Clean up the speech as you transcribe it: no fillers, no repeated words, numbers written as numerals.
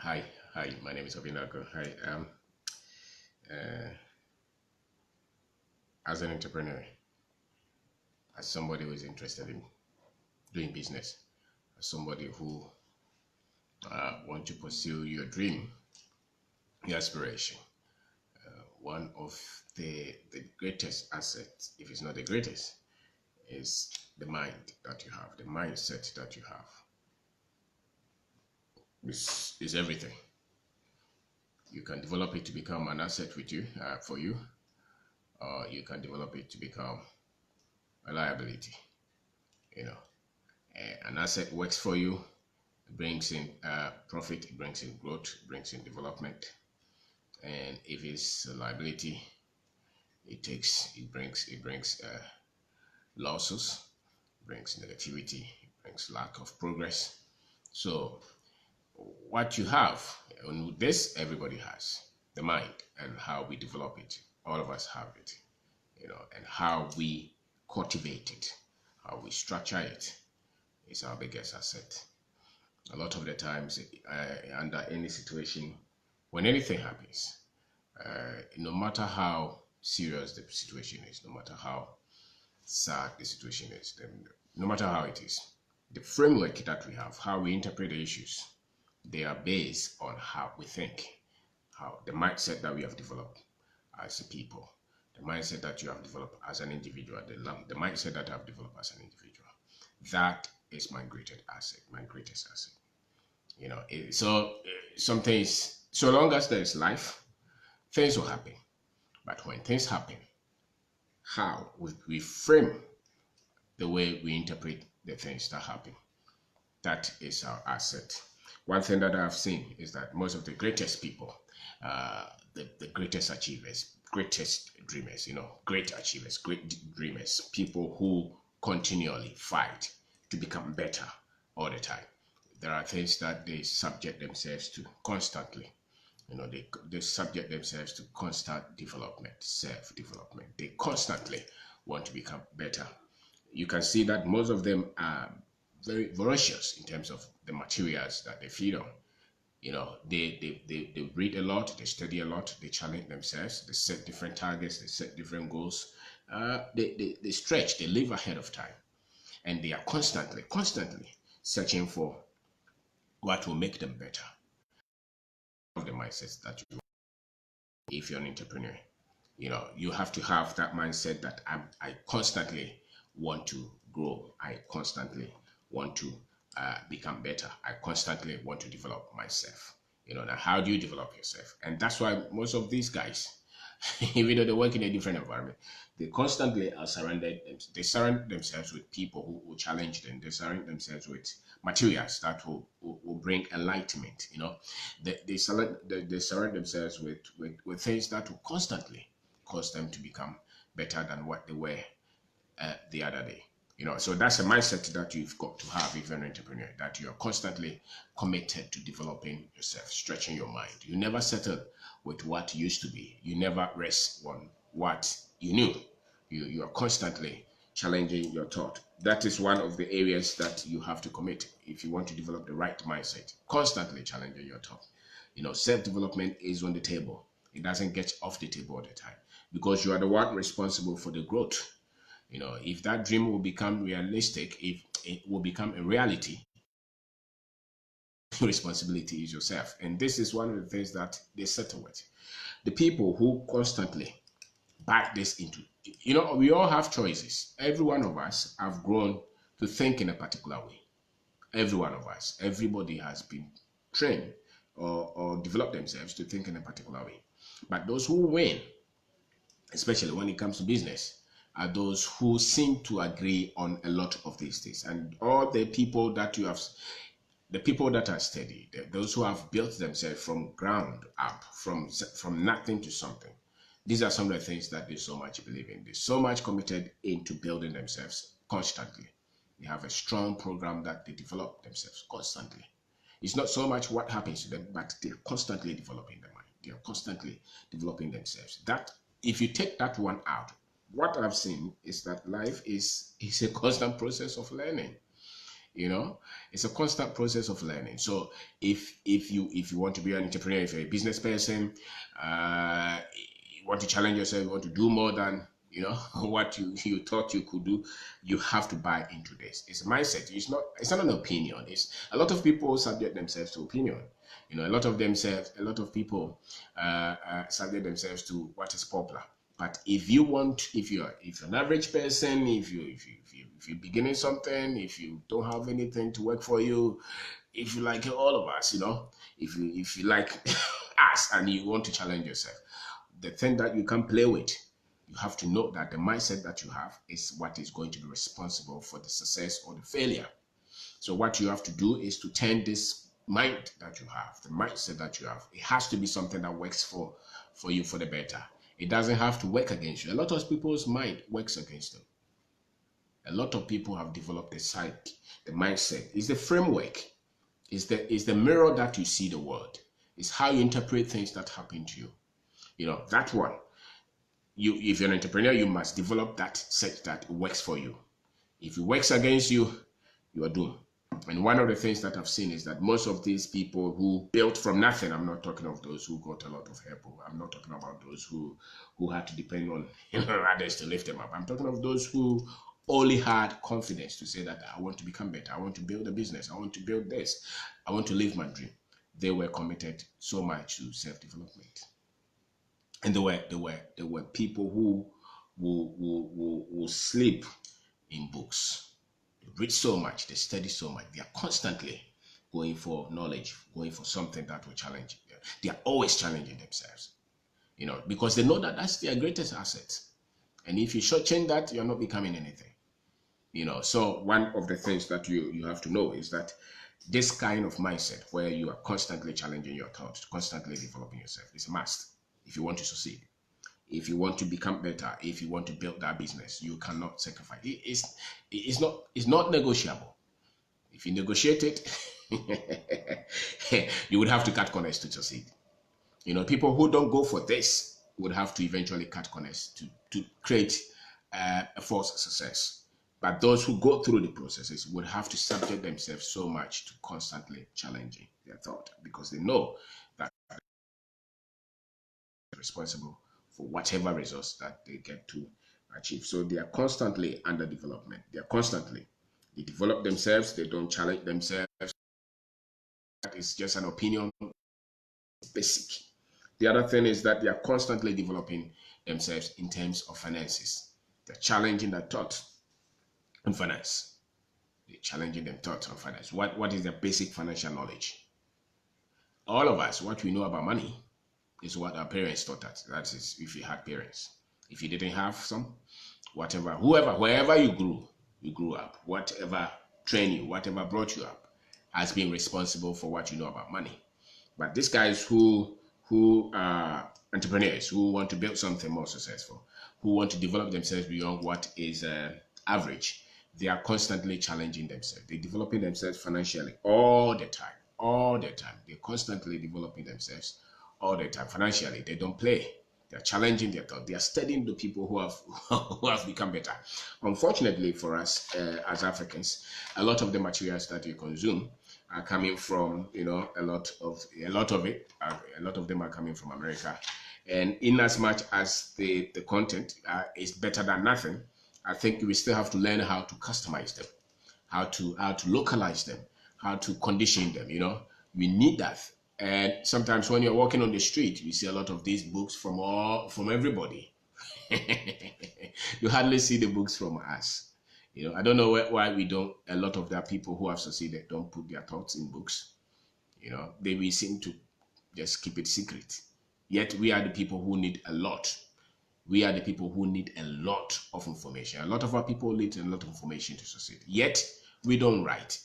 Hi. My name is Kwabena. Hi. Uh, as an entrepreneur, as somebody who is interested in doing business, as somebody who want to pursue your dream, your aspiration, one of the greatest assets, if it's not the greatest, is the mind that you have, the mindset that you have. Is everything. You can develop it to become an asset with you for you, or you can develop it to become a liability. You know, an asset works for you, it brings in profit, it brings in growth, it brings in development. And if it's a liability, it brings losses, it brings negativity, it brings lack of progress. So what you have, and this everybody has, the mind and how we develop it. All of us have it, and how we cultivate it, how we structure it is our biggest asset. A lot of the times, under any situation, when anything happens, no matter how serious the situation is, no matter how sad the situation is, then no matter how it is, the framework that we have, how we interpret the issues, they are based on how we think, how the mindset that we have developed as a people, the mindset that you have developed as an individual, the mindset that I have developed as an individual. That is my greatest asset, my greatest asset. Some things, so long as there is life, things will happen. But when things happen, how we frame the way we interpret the things that happen, that is our asset. One thing that I've seen is that most of the greatest people, the greatest achievers, greatest dreamers, great achievers, great dreamers, people who continually fight to become better all the time. There are things that they subject themselves to constantly. They subject themselves to constant development, self-development. They constantly want to become better. You can see that most of them are very voracious in terms of the materials that they feed on. They read a lot, they study a lot, they challenge themselves, they set different targets, they set different goals. They stretch, they live ahead of time, and they are constantly searching for what will make them better. Of the mindsets that you, if you're an entrepreneur, you have to have that mindset that I constantly want to grow, I constantly want to become better, I constantly want to develop myself. Now how do you develop yourself? And that's why most of these guys, even though they work in a different environment, they constantly are they surround themselves with people who will challenge them. They surround themselves with materials that will bring enlightenment. They surround themselves with things that will constantly cause them to become better than what they were the other day. So that's a mindset that you've got to have if you're an entrepreneur, that you're constantly committed to developing yourself, stretching your mind. You never settle with what used to be. You never rest on what you knew. You are constantly challenging your thought. That is one of the areas that you have to commit if you want to develop the right mindset. Constantly challenging your thought. Self-development is on the table. It doesn't get off the table all the time because you are the one responsible for the growth. If that dream will become realistic, if it will become a reality, responsibility is yourself. And this is one of the things that they settle with. The people who constantly back this into, we all have choices. Every one of us have grown to think in a particular way. Every one of us, everybody has been trained or developed themselves to think in a particular way. But those who win, especially when it comes to business, are those who seem to agree on a lot of these things. And all the people that you have, the people that are steady, those who have built themselves from ground up, from nothing to something, these are some of the things that they so much believe in. They're so much committed into building themselves constantly. They have a strong program that they develop themselves constantly. It's not so much what happens to them, but they're constantly developing their mind. They are constantly developing themselves. That, if you take that one out, what I've seen is that life is a constant process of learning. You know, it's a constant process of learning. So if you want to be an entrepreneur, if you're a business person, you want to challenge yourself, you want to do more than what you thought you could do, you have to buy into this. It's a mindset. It's not an opinion. It's a lot of people subject themselves to opinion. A lot of people subject themselves to what is popular. But if you're an average person, if you're beginning something, if you don't have anything to work for you, if you like all of us, if you like us and you want to challenge yourself, the thing that you can play with, you have to know that the mindset that you have is what is going to be responsible for the success or the failure. So what you have to do is to turn this mind that you have, the mindset that you have, it has to be something that works for you for the better. It doesn't have to work against you. A lot of people's mind works against them. A lot of people have developed the psyche, the mindset. It's the framework. It's the mirror that you see the world. It's how you interpret things that happen to you. That one. If you're an entrepreneur, you must develop that set that works for you. If it works against you, you are doomed. And one of the things that I've seen is that most of these people who built from nothing, I'm not talking of those who got a lot of help. I'm not talking about those who had to depend on others to lift them up. I'm talking of those who only had confidence to say that I want to become better. I want to build a business. I want to build this. I want to live my dream. They were committed so much to self-development. And there were people who will sleep in books. They read so much, they study so much. They are constantly going for knowledge, going for something that will challenge them. They are always challenging themselves, because they know that that's their greatest asset. And if you shortchange that, you're not becoming anything. So one of the things that you have to know is that this kind of mindset where you are constantly challenging your thoughts, constantly developing yourself is a must if you want to succeed. If you want to become better, if you want to build that business, you cannot sacrifice. It's not negotiable. If you negotiate it, you would have to cut corners to succeed. People who don't go for this would have to eventually cut corners to create a false success. But those who go through the processes would have to subject themselves so much to constantly challenging their thought, because they know that they're responsible for whatever results that they get to achieve. So they are constantly under development. They develop themselves. They don't challenge themselves. That is just an opinion. It's basic. The other thing is that they are constantly developing themselves in terms of finances. They're challenging their thought on finance. They're challenging their thoughts on finance. What is their basic financial knowledge? All of us, what we know about money is what our parents taught us. That is, if you had parents. If you didn't have some, wherever you grew up, whatever trained you, whatever brought you up, has been responsible for what you know about money. But these guys who are entrepreneurs, who want to build something more successful, who want to develop themselves beyond what is average, they are constantly challenging themselves. They're developing themselves financially all the time. They're constantly developing themselves all the time. Financially, they don't play. They're challenging their thought. They are studying the people who have who have become better. Unfortunately for us as Africans, a lot of the materials that we consume are coming from a lot of them are coming from America, and in as much as the content is better than nothing, I think we still have to learn how to customize them, how to localize them, how to condition them. We need that. And sometimes when you're walking on the street, you see a lot of these books from everybody. You hardly see the books from us. I don't know why we don't. A lot of the people who have succeeded don't put their thoughts in books. They seem to just keep it secret. Yet we are the people who need a lot. We are the people who need a lot of information. A lot of our people need a lot of information to succeed. Yet we don't write.